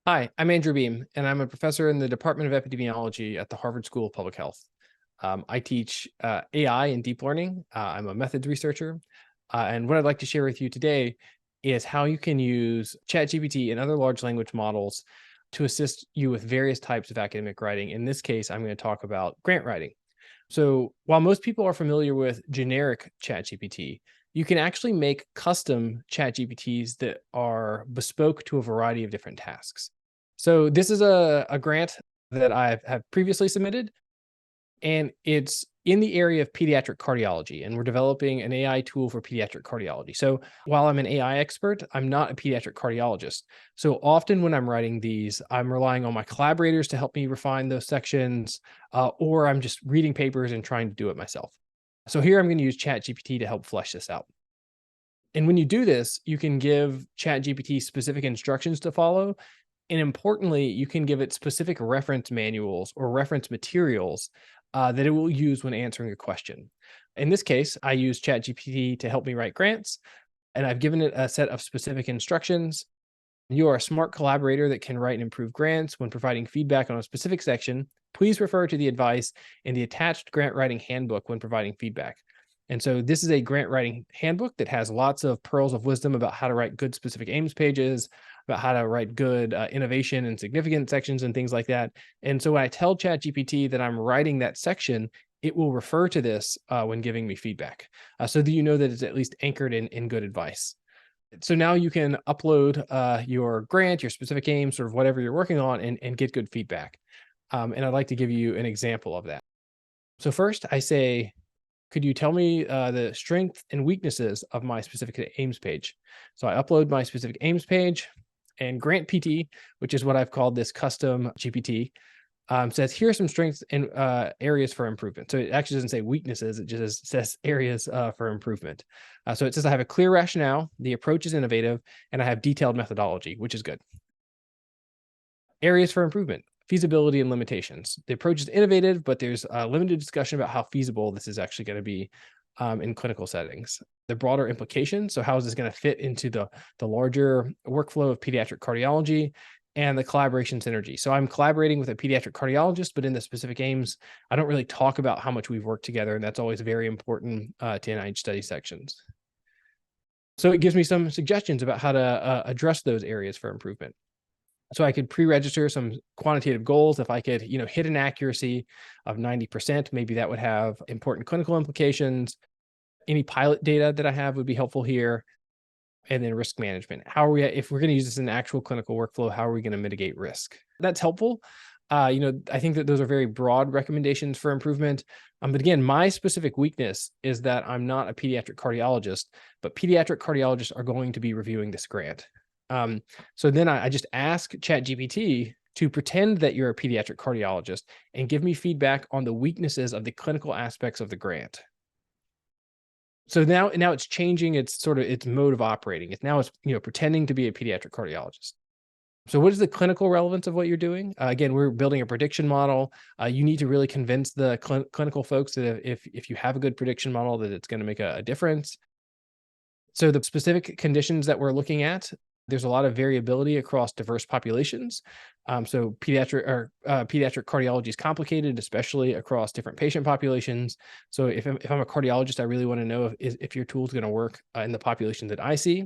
Hi, I'm Andrew Beam, and I'm a professor in the Department of Epidemiology at the Harvard School of Public Health. I teach AI and deep learning. I'm a methods researcher. And what I'd like to share with you today is how you can use ChatGPT and other large language models to assist you with various types of academic writing. In this case, I'm going to talk about grant writing. So while most people are familiar with generic ChatGPT, you can actually make custom ChatGPTs that are bespoke to a variety of different tasks. So this is a grant that I have previously submitted, and it's in the area of pediatric cardiology, and we're developing an AI tool for pediatric cardiology. So while I'm an AI expert, I'm not a pediatric cardiologist. So often when I'm writing these, I'm relying on my collaborators to help me refine those sections, or I'm just reading papers and trying to do it myself. So here I'm going to use ChatGPT to help flesh this out. And when you do this, you can give ChatGPT specific instructions to follow. And importantly, you can give it specific reference manuals or reference materials that it will use when answering a question. In this case, I use ChatGPT to help me write grants, and I've given it a set of specific instructions. You are a smart collaborator that can write and improve grants. When providing feedback on a specific section, please refer to the advice in the attached grant writing handbook when providing feedback. And so this is a grant writing handbook that has lots of pearls of wisdom about how to write good specific aims pages, about how to write good innovation and significant sections and things like that. And so when I tell ChatGPT that I'm writing that section, it will refer to this when giving me feedback, so that you know that it's at least anchored in good advice. So now you can upload your grant, your specific aim, sort of whatever you're working on, and get good feedback. And I'd like to give you an example of that. So first I say, could you tell me the strengths and weaknesses of my specific aims page? So I upload my specific aims page, and Grant PT, which is what I've called this custom GPT, says here are some strengths and areas for improvement. So it actually doesn't say weaknesses; it just says areas for improvement. So it says I have a clear rationale, the approach is innovative, and I have detailed methodology, which is good. Areas for improvement: feasibility and limitations. The approach is innovative, but there's a limited discussion about how feasible this is actually going to be in clinical settings. The broader implications. So how is this going to fit into the larger workflow of pediatric cardiology? And the collaboration synergy. So I'm collaborating with a pediatric cardiologist, but in the specific aims, I don't really talk about how much we've worked together. And that's always very important to NIH study sections. So it gives me some suggestions about how to address those areas for improvement. So I could pre-register some quantitative goals. If I could, hit an accuracy of 90%, maybe that would have important clinical implications. Any pilot data that I have would be helpful here. And then risk management. If we're going to use this in actual clinical workflow, how are we going to mitigate risk? That's helpful. I think that those are very broad recommendations for improvement. But again, my specific weakness is that I'm not a pediatric cardiologist, but pediatric cardiologists are going to be reviewing this grant. So then I just ask ChatGPT to pretend that you're a pediatric cardiologist and give me feedback on the weaknesses of the clinical aspects of the grant. So now it's changing its mode of operating. It's pretending to be a pediatric cardiologist. So what is the clinical relevance of what you're doing? Again, we're building a prediction model. You need to really convince the clinical folks that if you have a good prediction model, that it's going to make a difference. So the specific conditions that we're looking at, there's a lot of variability across diverse populations. So pediatric cardiology is complicated, especially across different patient populations. So if I'm a cardiologist, I really want to know if your tool is going to work in the population that I see.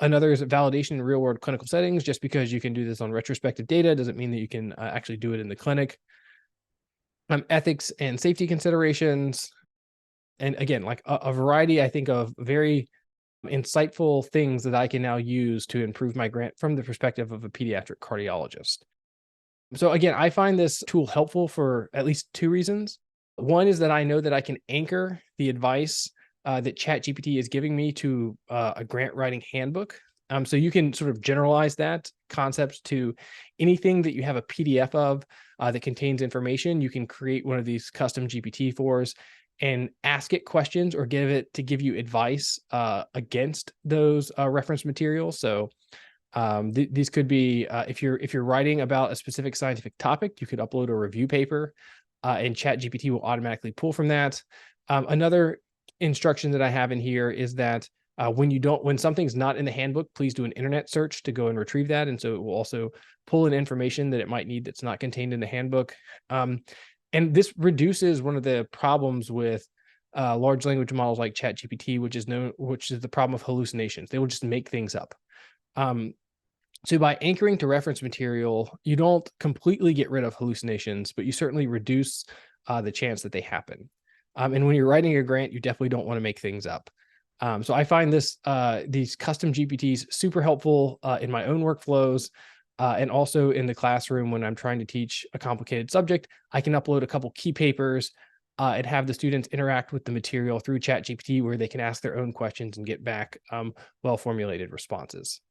Another is validation in real world clinical settings. Just because you can do this on retrospective data doesn't mean that you can actually do it in the clinic. Ethics and safety considerations. And again, like a variety, I think, of very insightful things that I can now use to improve my grant from the perspective of a pediatric cardiologist. So again, I find this tool helpful for at least two reasons. One is that I know that I can anchor the advice that ChatGPT is giving me to a grant writing handbook. So you can sort of generalize that concept to anything that you have a PDF of that contains information. You can create one of these custom GPT-4s and ask it questions or give you advice against those reference materials. So these could be if you're writing about a specific scientific topic, you could upload a review paper, and ChatGPT will automatically pull from that. Another instruction that I have in here is that When something's not in the handbook, please do an internet search to go and retrieve that. And so it will also pull in information that it might need that's not contained in the handbook. And this reduces one of the problems with large language models like ChatGPT, which is the problem of hallucinations. They will just make things up. So by anchoring to reference material, you don't completely get rid of hallucinations, but you certainly reduce the chance that they happen. And when you're writing a grant, you definitely don't want to make things up. So I find these custom GPTs super helpful in my own workflows, and also in the classroom when I'm trying to teach a complicated subject. I can upload a couple key papers and have the students interact with the material through ChatGPT, where they can ask their own questions and get back well-formulated responses.